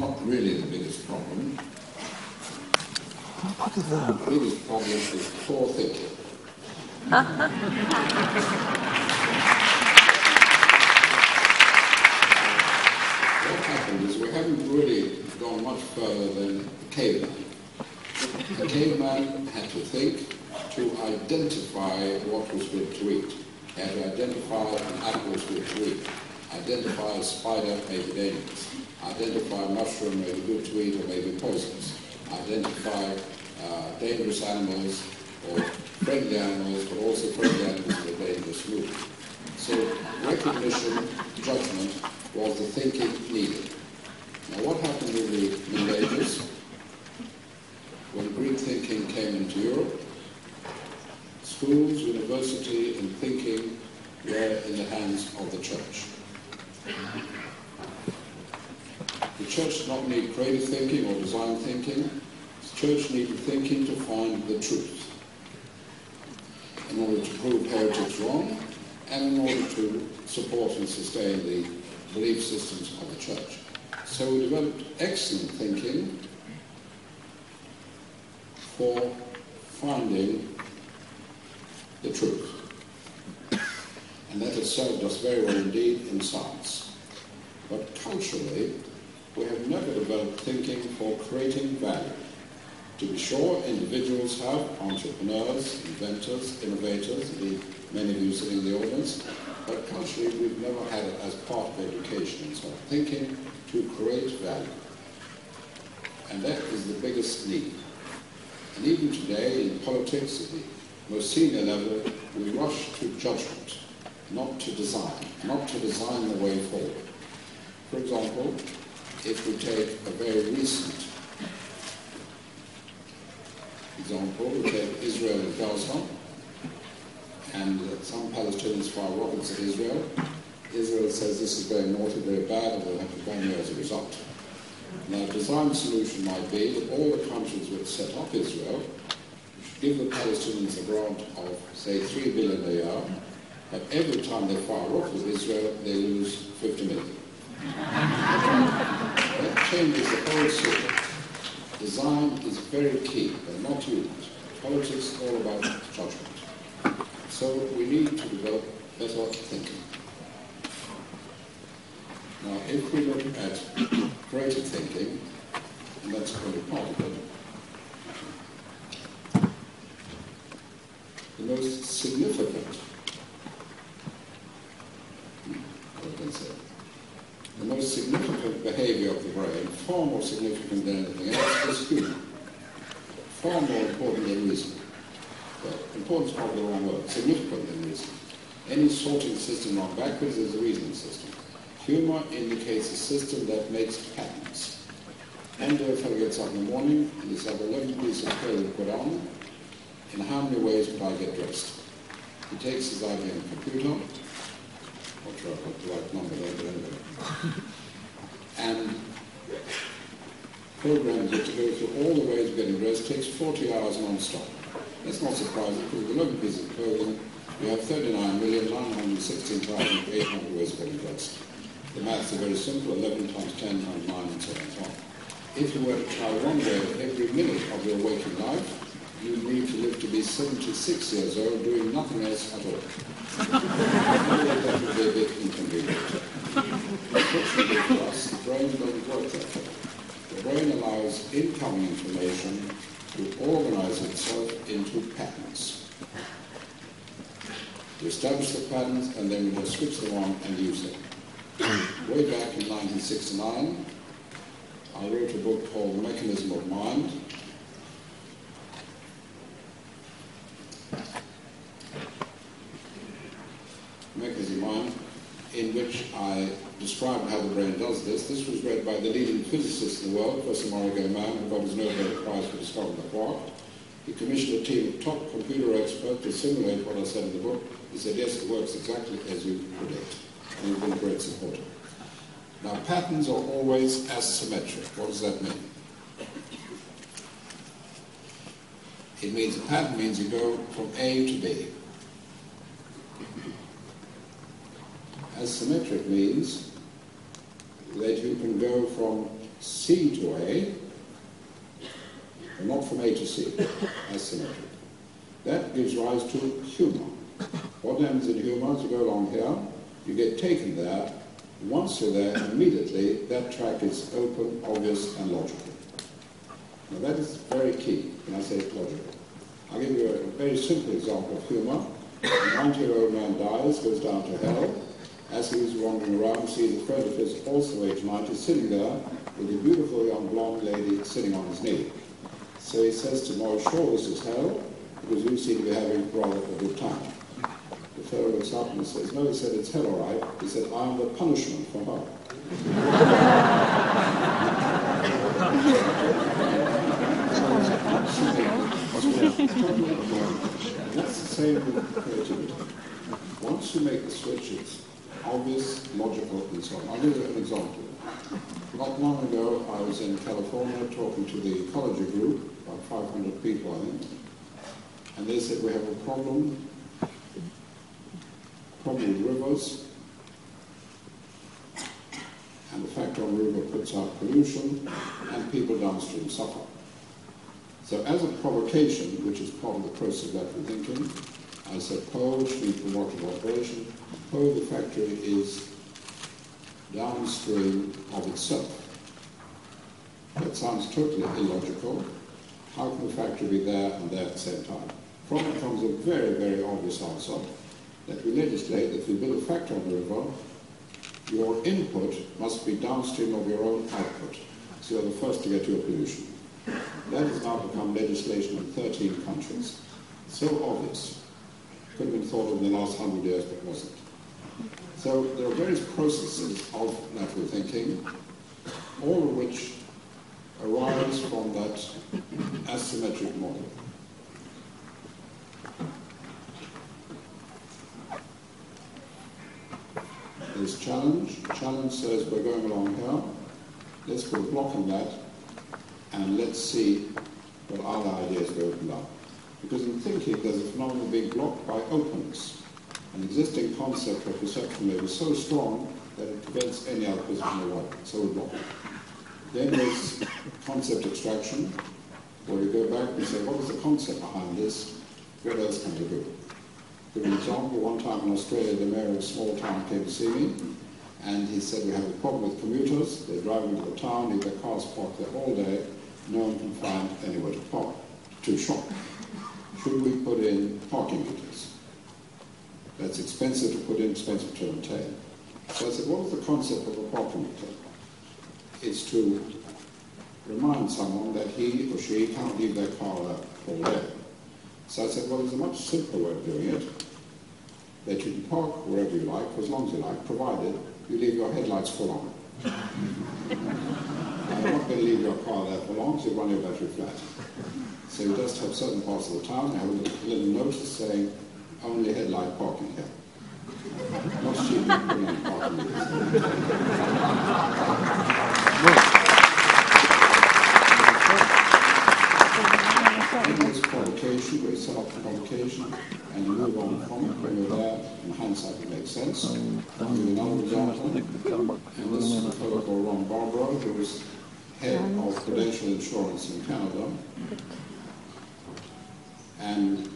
not really the biggest problem. Put it there. The biggest problem is poor thinking. What happened is we haven't really gone much further than the caveman. The caveman had to think to identify what was good to eat. He had to identify an apple was good to eat. Identify a spider may be dangerous. Identify a mushroom may be good to eat or may be poisonous. Identify dangerous animals or friendly animals, but also friendly animals in a dangerous mood. So recognition, judgment, was the thinking needed. Now what happened in the Middle Ages? When Greek thinking came into Europe, schools, university, and thinking were in the hands of the church. The church did not need creative thinking or design thinking. The church needed thinking to find the truth, in order to prove heretics wrong, and in order to support and sustain the belief systems of the church. So we developed excellent thinking for finding the truth. And that has served us very well indeed in science. But culturally, we have never developed thinking for creating value. To be sure, individuals have entrepreneurs, inventors, innovators, indeed many of you sitting in the audience, but culturally we've never had it as part of education, and so thinking to create value. And that is the biggest need. And even today in politics at the most senior level, we rush to judgment, not to design the way forward. For example, if we take a very recent example, we take Israel and Gaza, and some Palestinians fire rockets at Israel. Israel says this is very naughty, very bad, and we'll have to ban you as a result. Now, a design solution might be that all the countries which set up Israel should give the Palestinians a grant of, say, $3 billion a year, but every time they fire rockets at Israel, they lose 50 million. That changes the whole system. Design is very key, but not used. Politics is all about judgment. So we need to develop better thinking. Now, if we look at creative thinking, and that's only part of it, the most significant, the most significant behavior of the brain, far more significant than anything else, is humor. Far more important than reason. Well, important is probably the wrong word, significant than reason. Any sorting system run backwards is a reasoning system. Humor indicates a system that makes patterns. One day a fellow gets up in the morning and he says, 11 pieces of clothes to put on. In how many ways could I get dressed? He takes his IBM computer, not sure I've got the right number there, but anyway, and programs it to go through all the ways of getting dressed. Takes 40 hours non-stop. That's not surprising, because with 11 pieces of clothing, you have 39,916,800 ways of getting dressed. The maths are very simple, 11 times 10 times 9 and so on and so on. If you were to try one way every minute of your waking life, you need to live to be 76 years old doing nothing else at all. That would be a bit inconvenient. Unfortunately for us, the brain doesn't work that way. The brain allows incoming information to organize itself into patterns. We establish the patterns and then we just switch them on and use them. Way back in 1969, I wrote a book called The Mechanism of Mind. Mechanism of Mind, in which I described how the brain does this. This was read by the leading physicist in the world, Professor Maurice Mann, who got his Nobel Prize for discovering the quark. He commissioned a team of top computer experts to simulate what I said in the book. He said, yes, it works exactly as you predict. And we've been a great supporter. Now, patterns are always asymmetric. What does that mean? It means a pattern means you go from A to B. Asymmetric means that you can go from C to A, and not from A to C, as symmetric. That gives rise to humour. What happens in humour is you go along here, you get taken there, and once you're there, immediately that track is open, obvious, and logical. Now that is very key when I say it's logical. I'll give you a very simple example of humour. A 90-year-old man dies, goes down to hell. As he was wandering around, sees a friend of his, also aged 90, sitting there with a beautiful young blonde lady sitting on his knee. So he says to him, "Are you sure this is hell? Because you seem to be having rather a good time." The fellow looks up and says, "No," he said, "it's hell all right." He said, "I am the punishment for her." That's the same with creativity. Once you make the switch, it's obvious, logical, and so on. I'll give you an example. Not long ago, I was in California talking to the ecology group, about 500 people, I think, and they said we have a problem with rivers, and the fact our river puts out pollution, and people downstream suffer. So as a provocation, which is part of the process of lateral thinking, I said, suppose we promote operation, suppose the factory is downstream of itself. That sounds totally illogical. How can the factory be there and there at the same time? From it comes a very, very obvious answer, that we legislate that if you build a factory on the river, your input must be downstream of your own output. So you're the first to get your pollution. That has now become legislation in 13 countries. So obvious. Could have been thought of in the last 100 years, but wasn't. So there are various processes of lateral thinking, all of which arise from that asymmetric model. There's challenge. Challenge says we're going along here. Let's put a block on that, and let's see what other ideas we open up. Because in thinking, there's a phenomenon being blocked by openness. An existing concept or perception may be so strong that it prevents any other position away. So we block it. Then there's concept extraction, where we go back and say, what is the concept behind this? What else can we do? Give an example. One time in Australia, the mayor of a small town came to see me, and he said, we have a problem with commuters. They're driving into the town, leave their cars parked there all day. No one can find anywhere to park, to shop. Should we put in parking meters? That's expensive to put in, expensive to maintain. So I said, what is the concept of a parking meter? It's to remind someone that he or she can't leave their car there all day. So I said, well, there's a much simpler way of doing it, that you can park wherever you like, for as long as you like, provided you leave your headlights full on. Now, you're not going to leave your car there for long, so you run your battery flat. So you just have certain parts of the town, you have a little notice saying, only headlight parking here. Not cheap to put in parking meters. In this provocation, where you set up the provocation, and you move on from it when you're there, in hindsight it makes sense. I'll give you another example. And this is a fellow called Ron Barbaro, who was head of Prudential Insurance in Canada. And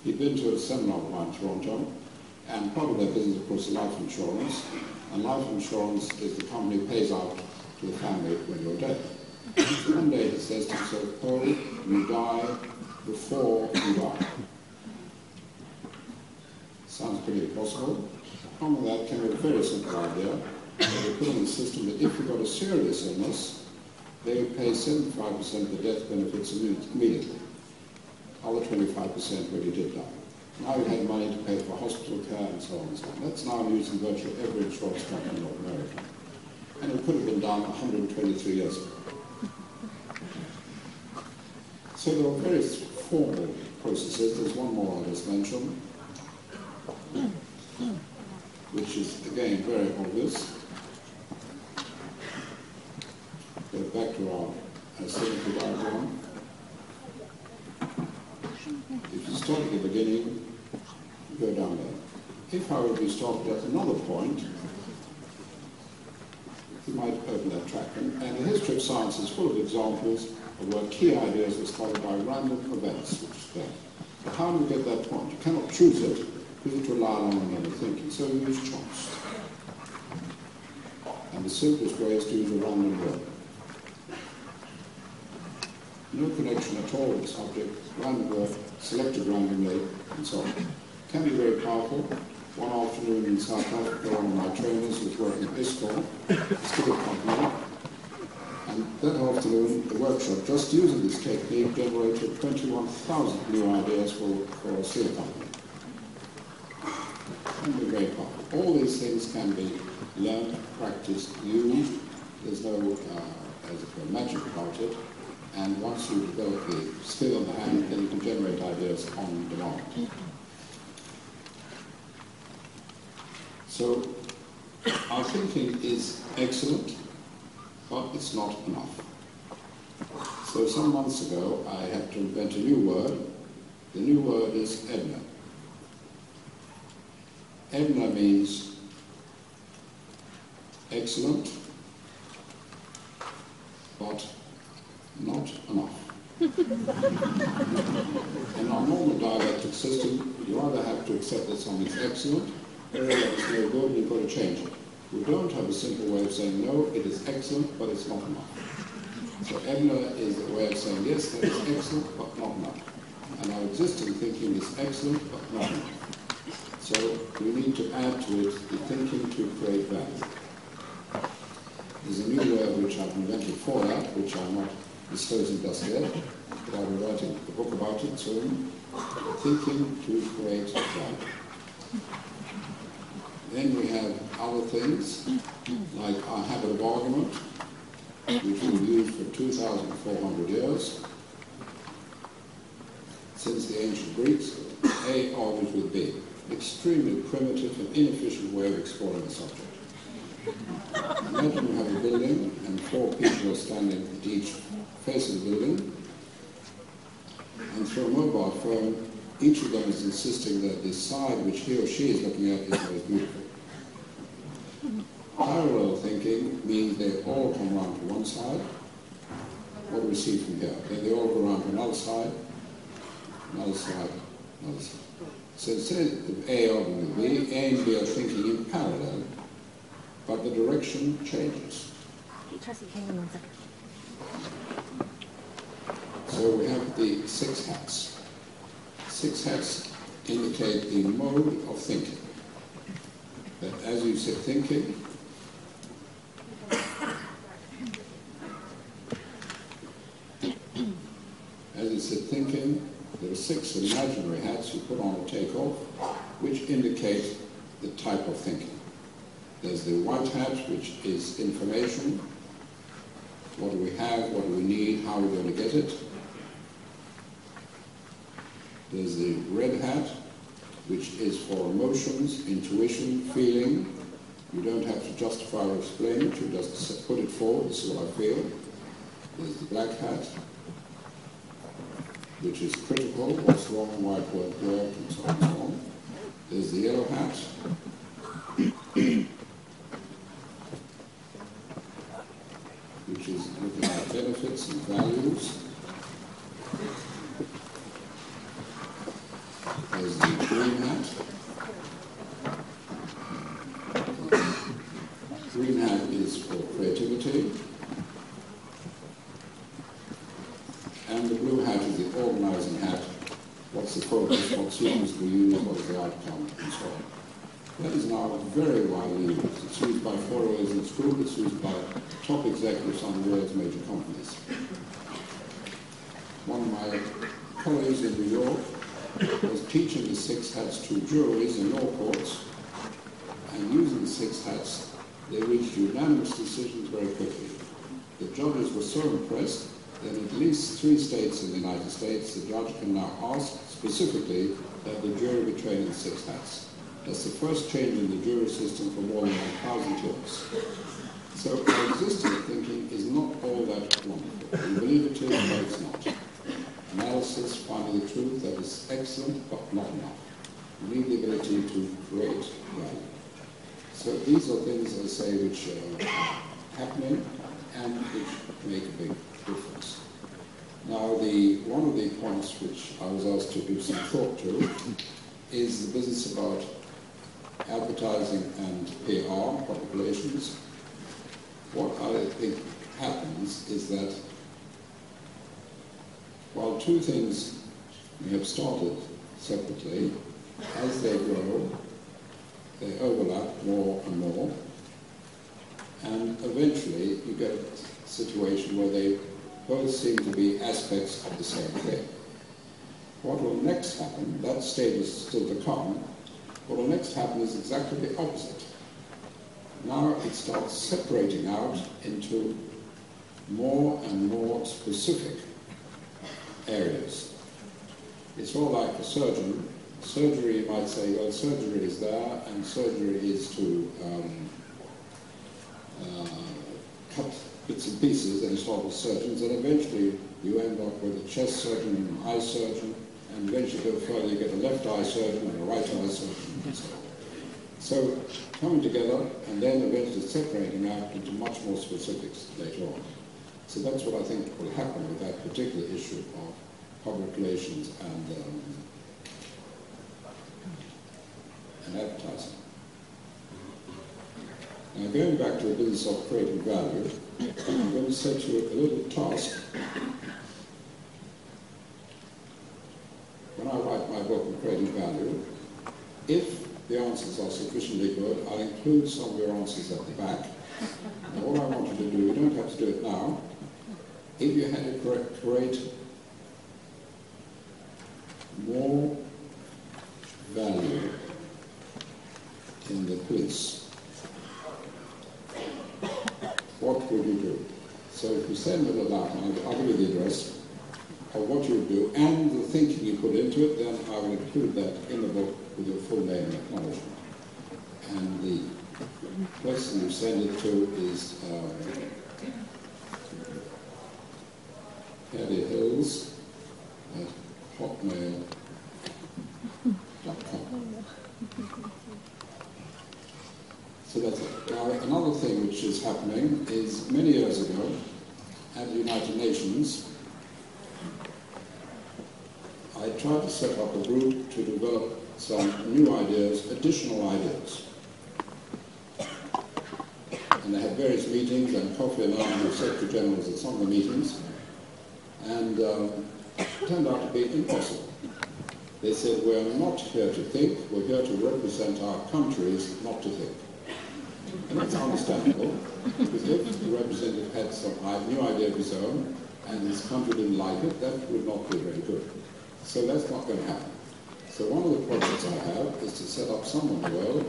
he'd been to a seminar of mine in Toronto, and part of their business, of course, is life insurance. And life insurance is the company pays out to the family when you're dead. So one day he says to himself, oh, you die before you die. Sounds pretty impossible. From that came a very simple idea, that they put in the system that if you got a serious illness, they would pay 75% of the death benefits immediately. Other 25% when you did die. Now you had money to pay for hospital care and so on and so on. That's now used in virtually every insurance company in North America. And it could have been done 123 years ago. So there are various formal processes. There's one more I'll just mention, which is, again, very obvious. Go back to our symmetry diagram. If you start at the beginning, you go down there. If, however, you started at another point, track. And the history of science is full of examples of where key ideas were started by random events, which is there. But how do you get that point? You cannot choose it, because it relies on another thinking, so you use choice. And the simplest way is to use a random word. No connection at all with the subject, random word, selected randomly, and so on. Can be very powerful. One afternoon in South Africa, one of my trainers was working at ISCOR, steel company, and that afternoon, the workshop, just using this technique, generated 21,000 new ideas for a steel company. Can be very powerful. All these things can be learned, practiced, used. There's no magic about it. And once you develop the skill in the hand, then you can generate ideas on demand. So, our thinking is excellent, but it's not enough. So some months ago, I had to invent a new word. The new word is Edna. Edna means excellent, but not enough. In our normal dialectic system, you either have to accept that something's excellent, or it's no good, and you've got to change it. We don't have a simple way of saying, no, it is excellent, but it's not enough. So Edna is a way of saying, yes, that is excellent, but not enough. And our existing thinking is excellent, but not enough. So we need to add to it the thinking to create value. There's a new word which I've invented for that, which I'm not disclosing just yet, but I'll be writing a book about it soon. Thinking to create value. Then we have other things, like our habit of argument, which we've used for 2,400 years. Since the ancient Greeks, A argues with B. Extremely primitive and inefficient way of exploring the subject. Imagine you have a building and 4 people are standing at each face of the building, and through a mobile phone, each of them is insisting that the side which he or she is looking at is most beautiful. Parallel thinking means they all come around to one side. What do we see from here? Then they all go around to another side, another side, another side. So instead of A arguing with B, A and B are thinking in parallel, but the direction changes. So we have the 6 hats. 6 hats indicate the mode of thinking. That as you sit thinking, there are 6 imaginary hats you put on or take off, which indicate the type of thinking. There's the white hat, which is information. What do we have? What do we need? How are we going to get it? There's the red hat, which is for emotions, intuition, feeling. You don't have to justify or explain it. You just put it forward. This is what I feel. There's the black hat, which is critical, what's wrong, why it won't work, and so on and so on. There's the yellow hat, which is looking at benefits and values. There's the green hat. Green hat is for creativity. And the blue hat is the organizing hat. What's the focus, what sequence do we use, what is the outcome, and so on. That is now very widely used. It's used by 4 years in school, it's used by top executives on the world's major companies. One of my colleagues in New York was teaching the 6 hats to juries in law courts, and using the 6 hats, they reached unanimous decisions very quickly. The judges were so impressed that in at least 3 states in the United States, the judge can now ask specifically that the jury be trained in 6 hats. That's the first change in the jury system for more than 1,000 years. So our existing thinking is not all that wonderful. We believe it is, but it's not. Analysis, finding the truth, that is excellent, but not enough. We need the ability to create value. So these are things, as I say, which are happening. and which make a big difference. Now, one of the points which I was asked to give some thought to is the business about advertising and PR, public relations. What I think happens is that while two things we have started separately, as they grow, they overlap more and more, and eventually you get a situation where they both seem to be aspects of the same thing. What will next happen, that stage is still to come, what will next happen is exactly the opposite. Now it starts separating out into more and more specific areas. It's all like a surgeon. Surgery, you might say, well, surgery is there, and surgery is to cut bits and pieces, and it's all the surgeons, and eventually you end up with a chest surgeon and an eye surgeon, and eventually go further, you get a left eye surgeon and a right eye surgeon, and so on. So coming together, and then eventually separating out into much more specifics later on. So that's what I think will happen with that particular issue of public relations and advertising. Now, going back to the business of creating value, I'm going to set you a little task. When I write my book on creating value, if the answers are sufficiently good, I'll include some of your answers at the back. And all I want you to do, you don't have to do it now, if you had to create more value in the police, what would you do? So if you send it out, I'll give you the address of what you would do and the thinking you put into it, then I will include that in the book with your full name and acknowledgement. And the person you send it to is Paddy Hills at hotmail.com. So that's it. Now, another thing which is happening is many years ago at the United Nations, I tried to set up a group to develop some new ideas, additional ideas. And they had various meetings, and Kofi and I were Secretary Generals at some of the meetings, and it turned out to be impossible. They said, we're not here to think, we're here to represent our countries, not to think. And that's understandable, because if the representative had some new idea of his own, and his country didn't like it, that would not be very good. So that's not going to happen. So one of the projects I have is to set up somewhere in the world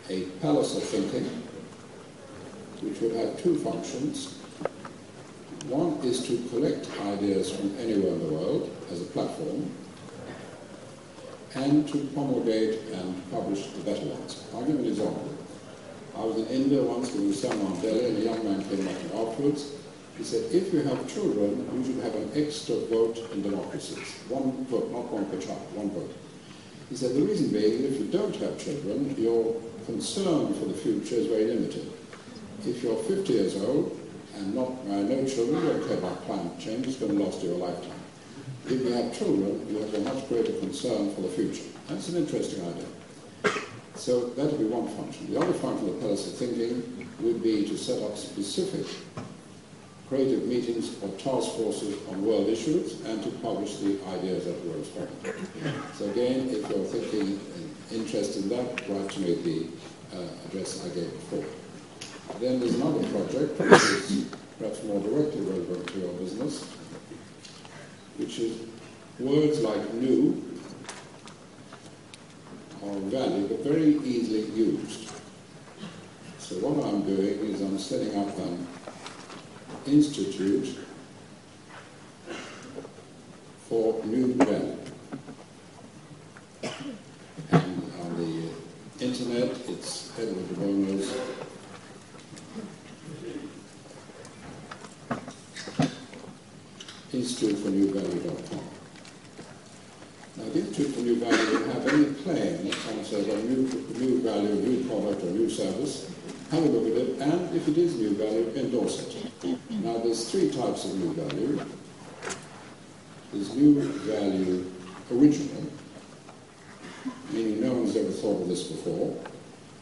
a palace of thinking, which would have two functions. One is to collect ideas from anywhere in the world as a platform, and to promulgate and publish the better ones. I'll give an example. I was in India once with a seminar in Delhi, and a young man came up to me afterwards. He said, if you have children, you should have an extra vote in democracies. One vote, not one per child, one vote. He said, the reason being, if you don't have children, your concern for the future is very limited. If you're 50 years old and no children, you don't care about climate change, it's going to last you a lifetime. If you have children, you have a much greater concern for the future. That's an interesting idea. So that would be one function. The other function of the palace of thinking would be to set up specific creative meetings or task forces on world issues and to publish the ideas at the World Forum. So again, if you're thinking and interested in that, write to me the address I gave before. Then there's another project which is perhaps more directly relevant to your business, which is words like new or value, but very easily used. So what I'm doing is I'm setting up an institute for new value. And on the internet, it's Edward de Bono's institutefornewvalue.com. Now, the Institute for New Value will have any claim that someone says a new value, new product, or new service. have a look at it, and if it is new value, endorse it. Now, there's three types of new value. There's new value original, meaning no one's ever thought of this before.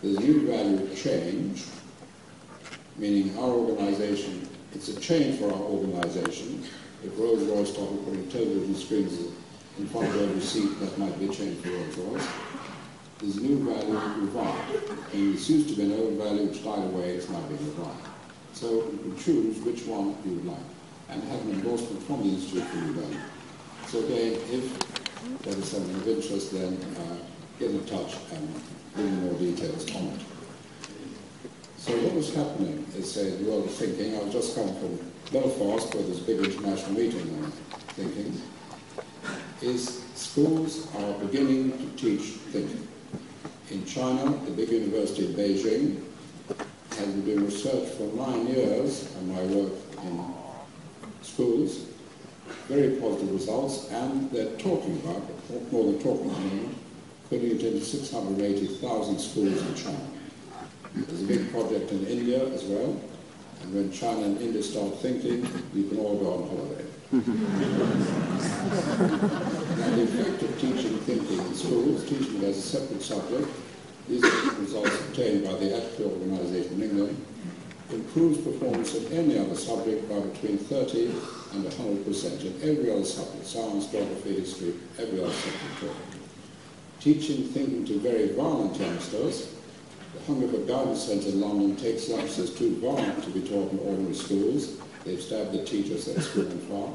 There's new value change, meaning our organization, it's a change for our organization. If Rolls-Royce started putting television screens in front of every seat, that might be a change for Rolls-Royce. There's new value revived. And this used to be an old value which died away, it's now being revived. So you can choose which one you would like and have an endorsement from the Institute for New Value. So again, if there is something of interest, then get in touch and bring more details on it. So what was happening is, say, in the world of thinking, I've just come from Belfast, where there's a big international meeting on thinking, is schools are beginning to teach thinking. In China, the big university in Beijing has been doing research for 9 years on my work in schools, very positive results, and they're talking about, more than talking about, putting it into 680,000 schools in China. There's a big project in India as well, and when China and India start thinking, you can all go on holiday. Now, the effect of teaching thinking in schools, teaching it as a separate subject, these are the results obtained by the ATFI organization in England, improves performance in any other subject by between 30 and 100% in every other subject, science, geography, history, every other subject. Teaching thinking to very violent youngsters, the Hunger for Guidance Centre in London takes youngsters too violent to be taught in ordinary schools. They've stabbed the teachers at school and far.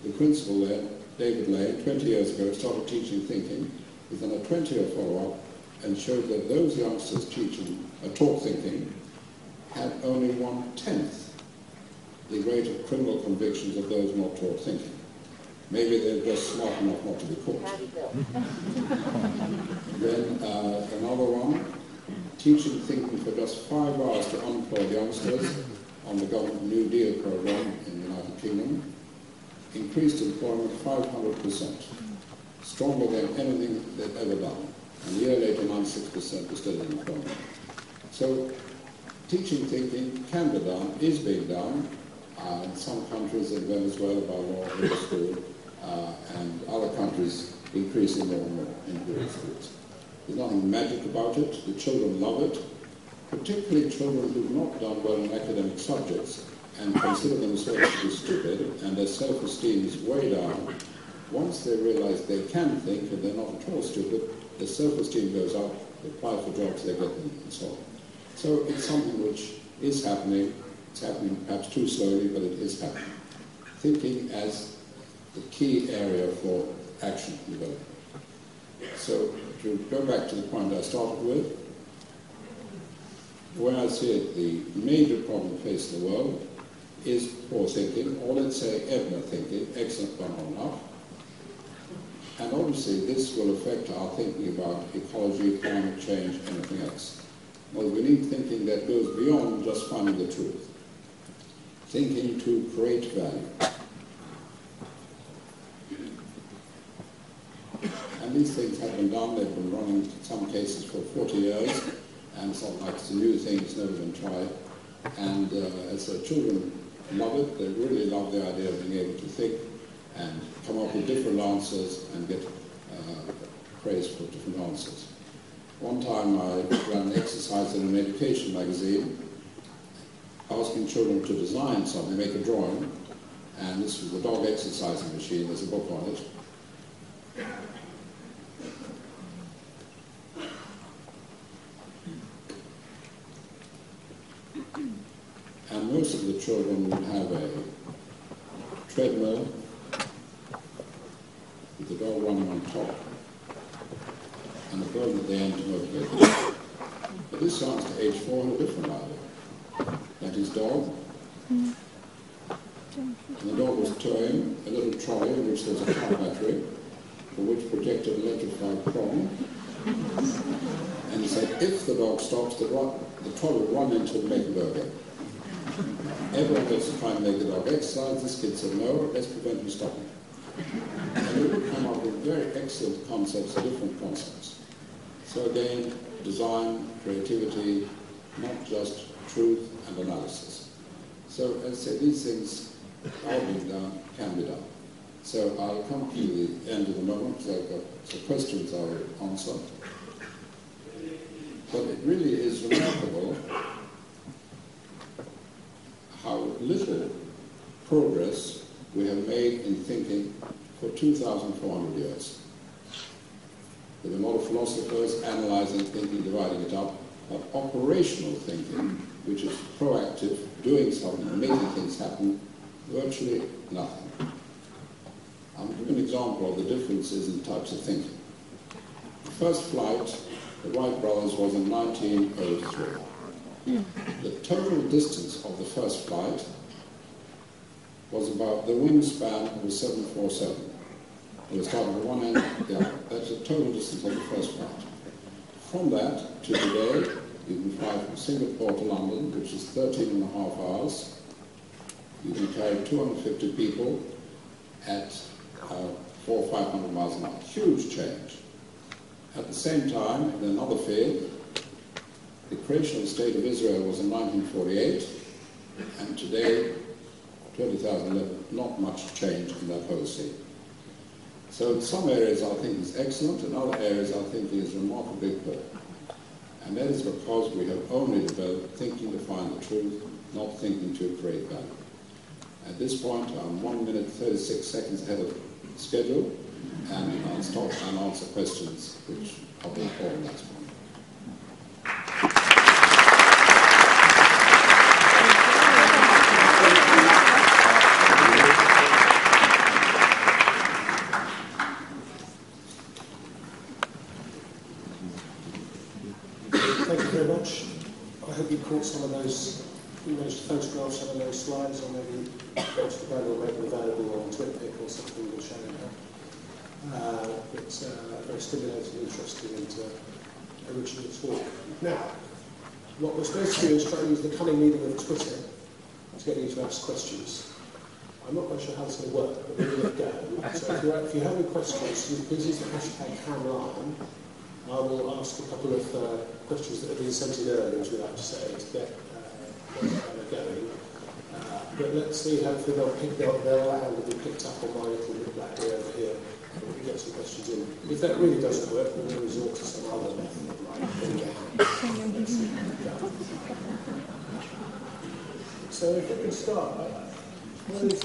The principal there, David Lane, 20 years ago, started teaching thinking within a 20-year follow-up and showed that those youngsters taught thinking had only 1/10 the rate of criminal convictions of those not taught thinking. Maybe they're just smart enough not to be caught. Then another one, teaching thinking for just 5 hours to unemployed youngsters on the government New Deal program in the United Kingdom, increased employment 500%, stronger than anything they've ever done. And a year later, 96% were still in employment. So teaching thinking can be done, is being done, in some countries in Venezuela by law, in school, and other countries increasing more and more in various schools. There's nothing magic about it. The children love it, particularly children who've not done well in academic subjects and consider themselves to be stupid, and their self-esteem is way down. Once they realize they can think and they're not at all stupid, their self-esteem goes up, they apply for jobs, they get them, and so on. So it's something which is happening. It's happening perhaps too slowly, but it is happening. Thinking as the key area for action development. So to go back to the point I started with, the way I see it, the major problem facing the world is poor thinking, or let's say ever thinking, excellent but not enough. And obviously this will affect our thinking about ecology, climate change, anything else. Well, we need thinking that goes beyond just finding the truth. Thinking to create value. And these things have been done. They've been running in some cases for 40 years, and it's not like it's a new thing, it's never been tried. And as children love it, they really love the idea of being able to think and come up with different answers and get praise for different answers. One time I ran an exercise in an education magazine asking children to design something, make a drawing, and this was the dog exercising machine, there's a book on it. And most of the children would have a treadmill with the dog running on top and a bird at the end to motivate them. But this sounds to age 4 had a different idea. That his dog, and the dog was towing a little trolley in which there was a car battery, for which projected an electrified prong. And he said, if the dog stops, the trolley will run into and make a burger. Everyone gets to try and make the dog exercise. This kid said, no, let's prevent him stopping. And we would come up with very excellent concepts, different concepts. So again, design, creativity, not just truth and analysis. So, as I say, these things are being done, can be done. So I'll come to the end of the moment because I've got some questions I'll answer. But it really is remarkable how little progress we have made in thinking for 2,400 years. There have been a lot of philosophers analyzing thinking, dividing it up, but operational thinking, which is proactive, doing something, making things happen, virtually nothing. I'll give you an example of the differences in types of thinking. The first flight, the Wright brothers, was in 1903. The total distance of the first flight was about the wingspan of a 747. It was starting at one end, the other. That's the total distance of the first flight. From that to today, you can fly from Singapore to London, which is 13.5 hours. You can carry 250 people at 400 or 500 miles an hour. Huge change. At the same time, in another field, the creation of the State of Israel was in 1948, and today, 2011, not much change in that whole scene. So in some areas I think is excellent, in other areas I think is remarkably poor. And that is because we have only developed thinking to find the truth, not thinking to create value. At this point, I'm 1 minute 36 seconds ahead of schedule, and I'll stop and answer questions which are being called at this point. Thank you very much. I hope you caught some of those, you managed to photograph some of those slides, or maybe go to the panel or make them available on TwitPic or something we'll show you now. It's very stimulating, interesting, and original talk. Now, what we're supposed to do is try and use the cunning medium of Twitter to get you to ask questions. I'm not quite sure how this is going to work, but we'll give it a go. So if you have any questions, please use the hashtag #CamLine. I will ask a couple of questions that have been sent in earlier, as we like to say, to get going. But let's see, hopefully they'll allow to be picked up on my little black here over here. We can get some questions in. If that really doesn't work, then we'll resort to some other method, So if we can start, one of these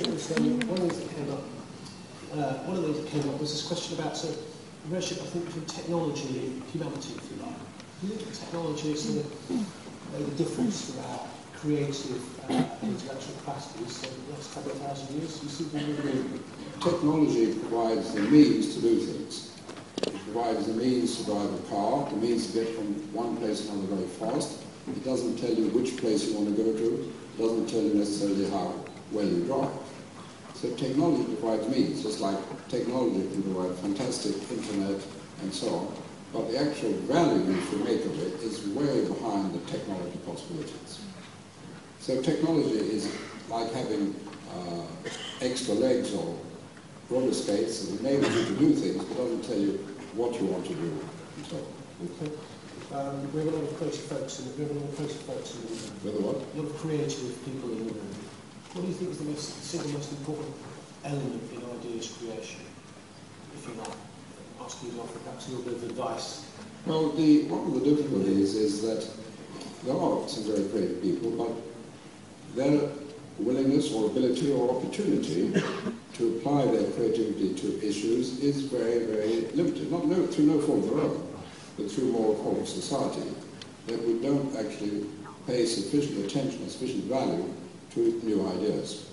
that came up was this question about sort of relationship, I think, between technology and humanity, if you like. Do you think technology has sort of made a difference to our creative intellectual capacities in the last couple of thousand years? You see what I mean? Technology provides the means to do things. It provides the means to drive a car, the means to get from one place to another very fast. It doesn't tell you which place you want to go to. It doesn't tell you necessarily how well you drive. So technology provides means, just like technology can provide fantastic internet and so on. But the actual value you should make of it is way behind the technology possibilities. So technology is like having extra legs or roller skates that enables you to do things, but doesn't tell you what you want to do and so on. Okay. We have a lot of creative folks in the room. With what? A lot of creative people in the room. What do you think is the single most important element in ideas creation? If you like, ask you to offer perhaps a little bit of advice. Well, one of the difficulties is that there are some very creative people, but their willingness or ability or opportunity to apply their creativity to issues is very, very limited. Not through no fault of their own, but through moral fault of society, that we don't actually pay sufficient attention or sufficient value to new ideas.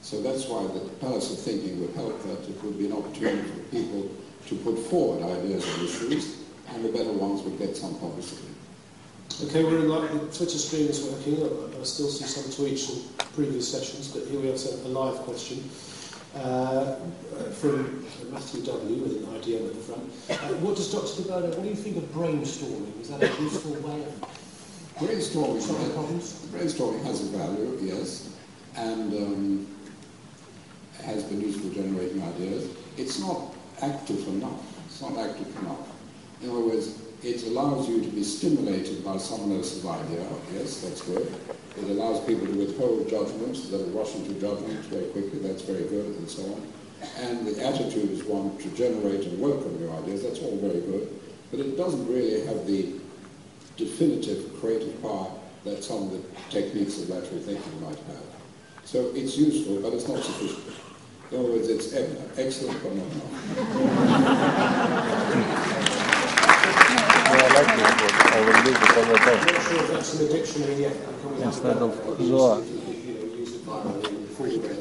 So that's why the palace of thinking would help, that it would be an opportunity for people to put forward ideas and issues, and the better ones would get some publicity. Okay, we're in the Twitter stream is working. I still see some tweets from previous sessions, but here we have a live question from Matthew W. with an idea at the front. What does Dr. de Bono, what do you think of brainstorming? Is that a useful way of solving problems? Brainstorming has a value, yes, and has been used for generating ideas. It's not active enough. It's not active enough. In other words, it allows you to be stimulated by someone else's idea. Yes, that's good. It allows people to withhold judgments, that rush into judgment very quickly, that's very good, and so on. And the attitude is one to generate and welcome new ideas, that's all very good, but it doesn't really have the definitive creative power that some of the techniques of lateral thinking might have. So it's useful, but it's not sufficient. In other words, it's excellent, but not enough. I'm not sure if that's in the dictionary yet. There are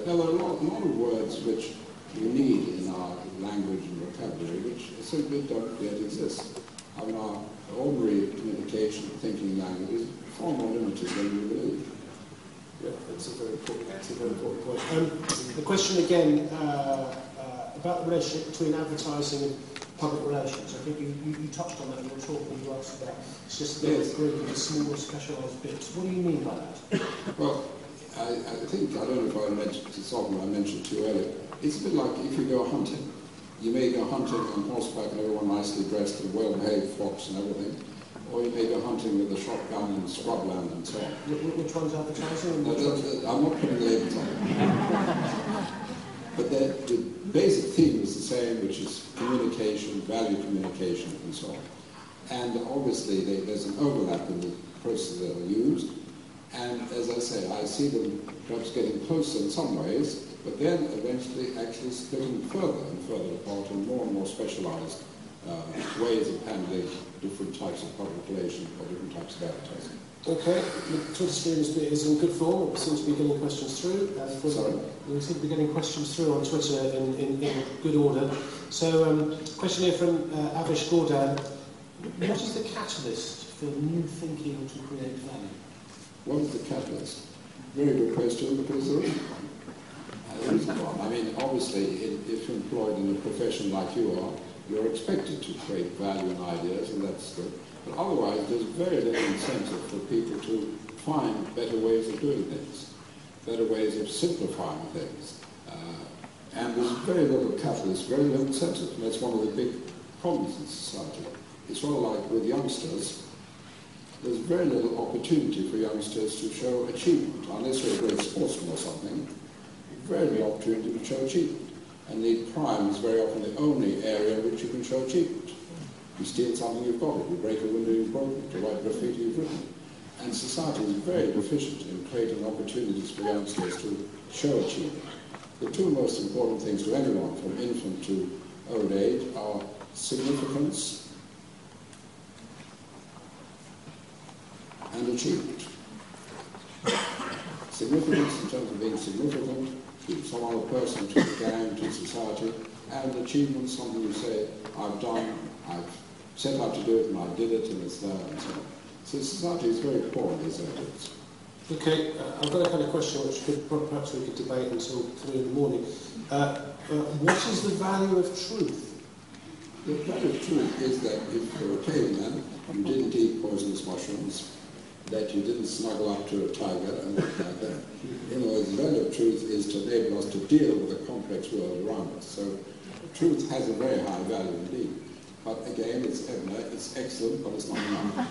a lot of words which we need in our language and vocabulary which simply don't yet exist. I mean, our ordinary communication, thinking language is far more limited than we believe. Yeah, that's a very important point. The question again about the relationship between advertising and public relations. I think you touched on that in your talk when you asked about it's just a group of small specialised bits. What do you mean by that? Well, I don't know if I mentioned, it's something I mentioned to you earlier. It's a bit like if you go hunting. You may go hunting on horseback and everyone nicely dressed and well-behaved fox and everything, or you may go hunting with a shotgun in scrubland and so on. Which one's advertising? I'm not putting labels on it. But the basic theme is the same, which is communication, value communication, and so on. And obviously there's an overlap in the processes that are used. And as I say, I see them perhaps getting closer in some ways, but then eventually actually splitting further and further apart in more and more specialized ways of handling different types of public relations or different types of advertising. Okay, the Twitter stream is in good form. We seem to be getting questions through. We seem to be getting questions through on Twitter in good order. So, question here from Avish Gordon. What is the catalyst for new thinking to create value? What is the catalyst? Very good question, because there isn't one. I mean, obviously, if you're employed in a profession like you are, you're expected to create value and ideas, and that's good. But otherwise, there's very little incentive for people to find better ways of doing things, better ways of simplifying things. And there's very little catalyst, very little incentive, and that's one of the big problems in society. It's sort of like with youngsters. There's very little opportunity for youngsters to show achievement, unless you're a great sportsman or something. Very little opportunity to show achievement. And the crime is very often the only area in which you can show achievement. You steal something, you've got it. You break a window, you've broken it. You write graffiti, you've written it. And society is very deficient in creating opportunities for youngsters to show achievement. The two most important things to anyone, from infant to old age, are significance and achievement. Significance in terms of being significant to someone, a person, to the gang, to society, and achievement, something you say, I've done, I've set out to do it, and I did it, and it's there, and so on. So society is very poor in these areas. Okay, I've got a kind of question which perhaps we could debate until 3 in the morning. What is the value of truth? The value of truth is that if you're a caveman, you didn't eat poisonous mushrooms, that you didn't snuggle up to a tiger and look like that. In other words, the value of truth is to enable us to deal with a complex world around us. So truth has a very high value indeed. But again, it's excellent, but it's not enough.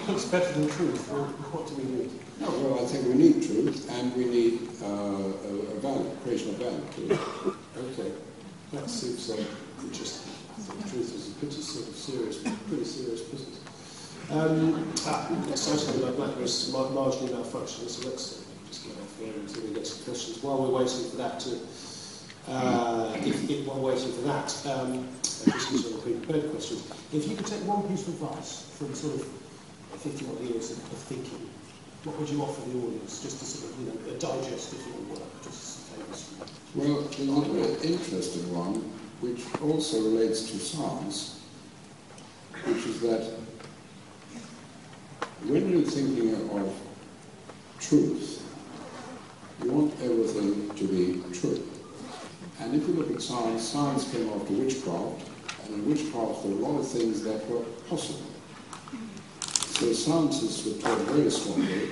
What's better than truth? What do we need? No, well, I think we need truth, and we need a value, creation of value. Okay, that seems interesting. I think truth is a pretty serious business. Exciting about BlackBerry is marginally malfunctioning, so let's just get off here until we get some questions. While we're waiting for that to, while waiting for that, just some sort of pre-prepared questions. If you could take one piece of advice from sort of 50-odd years of thinking, what would you offer the audience, just to sort of, a digest of your work, just famous? Well, there's a very interesting one, which also relates to science, which is that when you're thinking of truth, you want everything to be true. And if you look at science, science came after witchcraft, and in witchcraft there were a lot of things that were possible. So scientists were taught very strongly,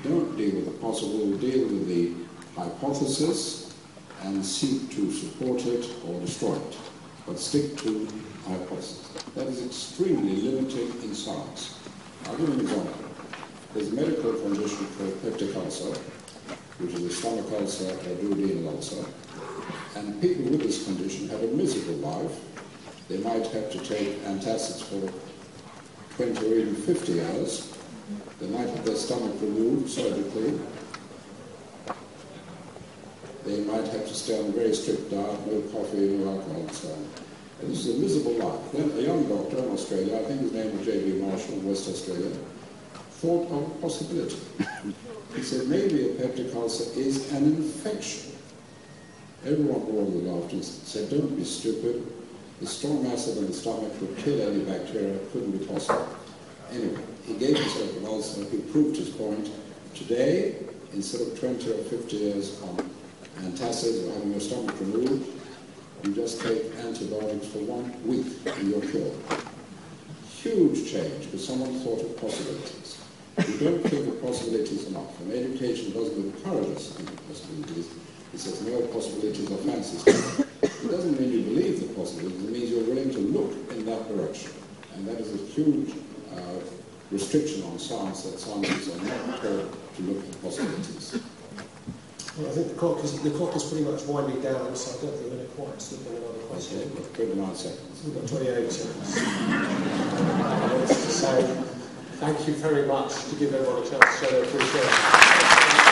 don't deal with the possible, deal with the hypothesis and seek to support it or destroy it, but stick to the hypothesis. That is extremely limiting in science. I'll give you an example. There's a medical condition called peptic ulcer, which is a stomach ulcer or duodenal ulcer, and people with this condition have a miserable life. They might have to take antacids for 20 or even 50 years. They might have their stomach removed surgically. They might have to stay on a very strict diet, no coffee, no alcohol, and so on. And this is a miserable life. Then a young doctor in Australia, I think his name was J.B. Marshall in West Australia, thought of a possibility. He said, maybe a peptic ulcer is an infection. Everyone roared with laughter and said, don't be stupid. The strong acid in the stomach would kill any bacteria. It couldn't be possible. Anyway, he gave himself an ulcer. He proved his point. Today, instead of 20 or 50 years on antacids or having your stomach removed, you just take antibiotics for 1 week and you're cured. Huge change, because someone thought of possibilities. We don't think of possibilities enough, and education doesn't encourage us to think of possibilities. It says no, possibilities are fancy stuff. It doesn't mean you believe the possibilities, it means you're willing to look in that direction. And that is a huge restriction on science, that scientists are not taught to look at possibilities. Well, I think the clock is pretty much winding down, so I don't think we're going to quite slip in another question. Okay, we've got 29 seconds. We've got 28 seconds. I wanted to say thank you very much to give everyone a chance to show their appreciation.